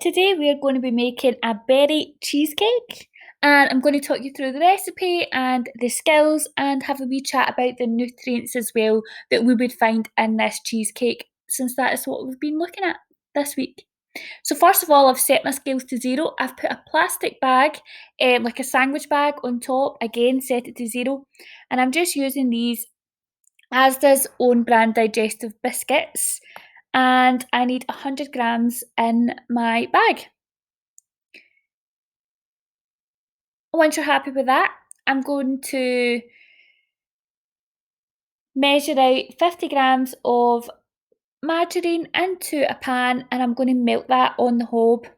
today we are going to be making a berry cheesecake, and I'm going to talk you through the recipe and the skills and have a wee chat about the nutrients as well that we would find in this cheesecake, since that is what we've been looking at this week. So first of all, I've set my scales to 0. I've put a plastic bag, like a sandwich bag on top, again set it to 0, and I'm just using these Asda's own brand Digestive Biscuits, and I need 100 grams in my bag. Once you're happy with that, I'm going to measure out 50 grams of margarine into a pan, and I'm going to melt that on the hob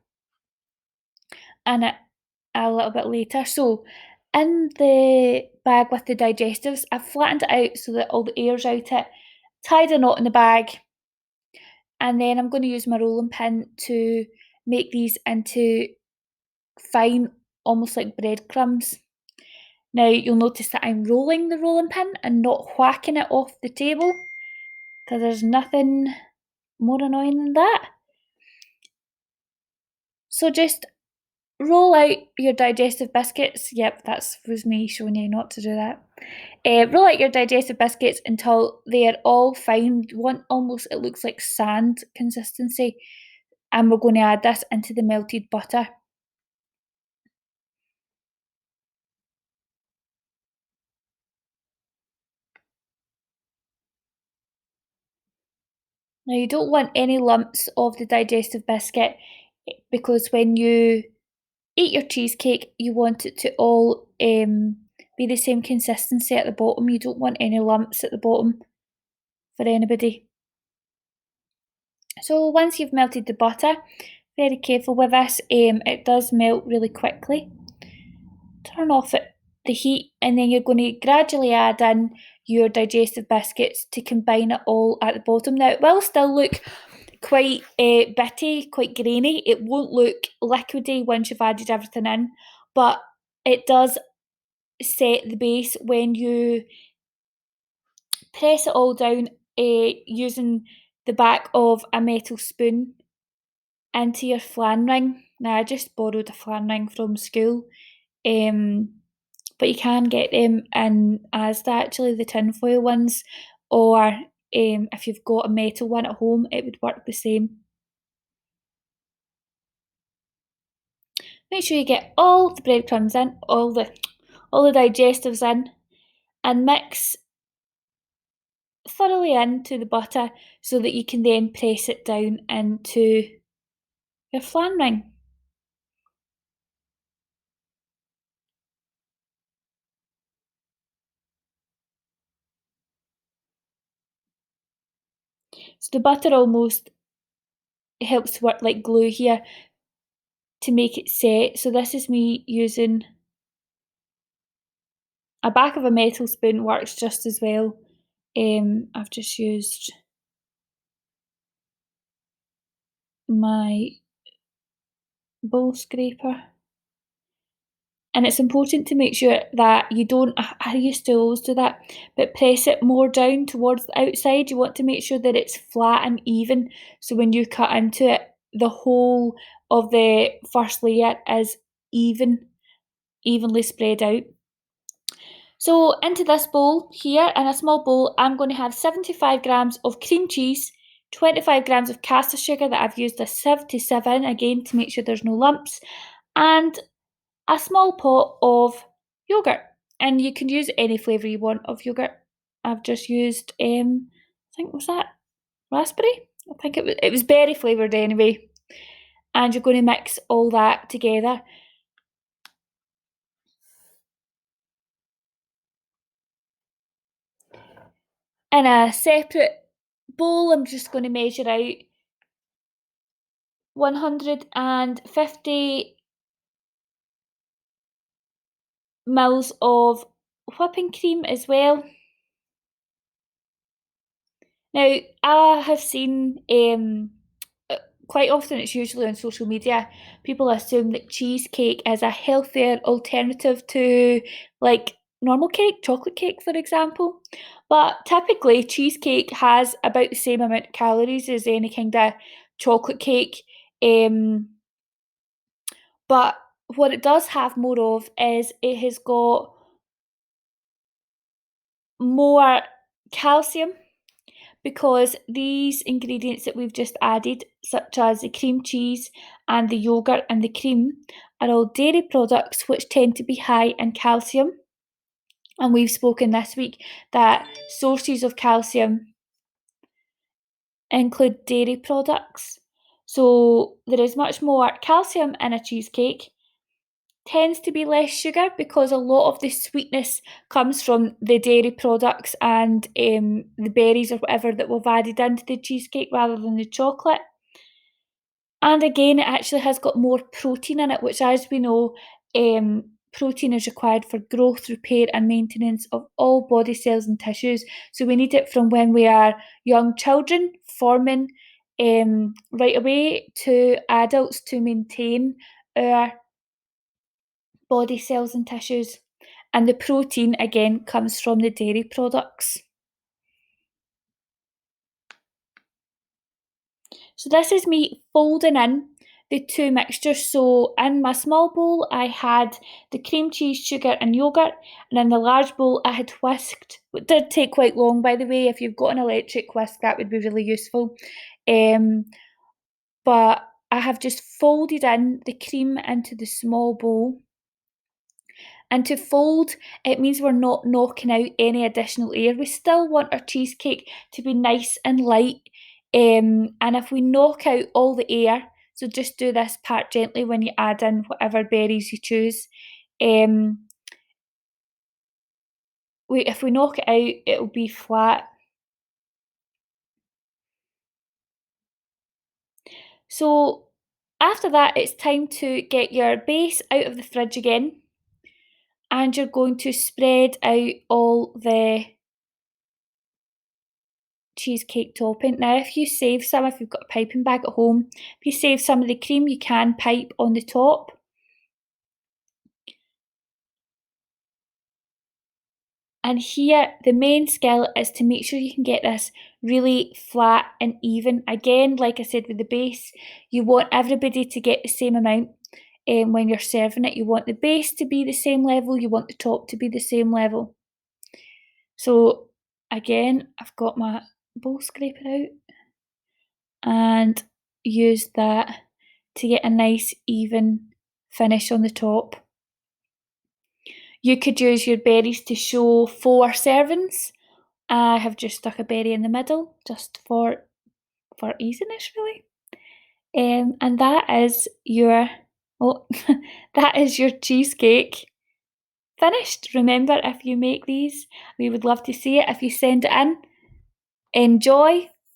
and a little bit later. So in the bag with the digestives, I've flattened it out so that all the air's out it, tied a knot in the bag, and then I'm going to use my rolling pin to make these into fine, almost like breadcrumbs. Now you'll notice that I'm rolling the rolling pin and not whacking it off the table, because there's nothing more annoying than that. So just roll out your digestive biscuits. Yep, that was me showing you not to do that. Roll out your digestive biscuits until they are all fine. You want almost, it looks like sand consistency. And we're going to add this into the melted butter. Now you don't want any lumps of the digestive biscuit, because when you eat your cheesecake, you want it to all be the same consistency at the bottom. You don't want any lumps at the bottom for anybody. So once you've melted the butter, very careful with this, it does melt really quickly. Turn off the heat, and then you're going to gradually add in your digestive biscuits to combine it all at the bottom. Now it will still look quite bitty, quite grainy. It won't look liquidy once you've added everything in, but it does set the base when you press it all down using the back of a metal spoon into your flan ring. Now I just borrowed a flan ring from school, but you can get them in Asda, actually, the tinfoil ones, or if you've got a metal one at home, it would work the same. Make sure you get all the breadcrumbs in, all the digestives in, and mix thoroughly into the butter so that you can then press it down into your flan ring. So the butter almost helps to work like glue here to make it set. So this is me using a back of a metal spoon, works just as well. I've just used my bowl scraper. And it's important to make sure that you don't, I used to always do that, but press it more down towards the outside. You want to make sure that it's flat and even, so when you cut into it, the whole of the first layer is evenly spread out. So into this bowl here, in a small bowl, I'm going to have 75 grams of cream cheese, 25 grams of caster sugar that I've used a sieve to sieve in, again to make sure there's no lumps, and a small pot of yoghurt. And you can use any flavour you want of yoghurt. I've just used, I think, was that raspberry? I think it was berry flavoured anyway. And you're going to mix all that together. In a separate bowl, I'm just going to measure out 150 mils of whipping cream as well. Now, I have seen quite often, it's usually on social media, people assume that cheesecake is a healthier alternative to like normal cake, chocolate cake, for example. But typically, cheesecake has about the same amount of calories as any kind of chocolate cake. But what it does have more of is it has got more calcium because these ingredients that we've just added, such as the cream cheese and the yogurt and the cream, are all dairy products which tend to be high in calcium. And we've spoken this week that sources of calcium include dairy products. So there is much more calcium in a cheesecake, tends to be less sugar because a lot of the sweetness comes from the dairy products and the berries or whatever that we've added into the cheesecake rather than the chocolate. And again, it actually has got more protein in it, which, as we know, protein is required for growth, repair, and maintenance of all body cells and tissues. So we need it from when we are young children, forming right away to adults to maintain our body cells and tissues. And the protein, again, comes from the dairy products. So this is me folding in the two mixtures. So in my small bowl, I had the cream cheese, sugar, and yogurt, and in the large bowl, I had whisked. It did take quite long, by the way. If you've got an electric whisk, that would be really useful. But I have just folded in the cream into the small bowl. And to fold, it means we're not knocking out any additional air. We still want our cheesecake to be nice and light. And if we knock out all the air, so just do this part gently when you add in whatever berries you choose. If we knock it out, it'll be flat. So after that, it's time to get your base out of the fridge again. And you're going to spread out all the cheesecake topping. Now, if you save some, if you've got a piping bag at home, if you save some of the cream, you can pipe on the top. And here, the main skill is to make sure you can get this really flat and even. Again, like I said with the base, you want everybody to get the same amount. When you're serving it, you want the base to be the same level, you want the top to be the same level. So again, I've got my bowl scraper out and use that to get a nice even finish on the top. You could use your berries to show 4 servings. I have just stuck a berry in the middle just for easiness really. And that is your that is your cheesecake finished. Remember, if you make these, we would love to see it. If you send it in, enjoy.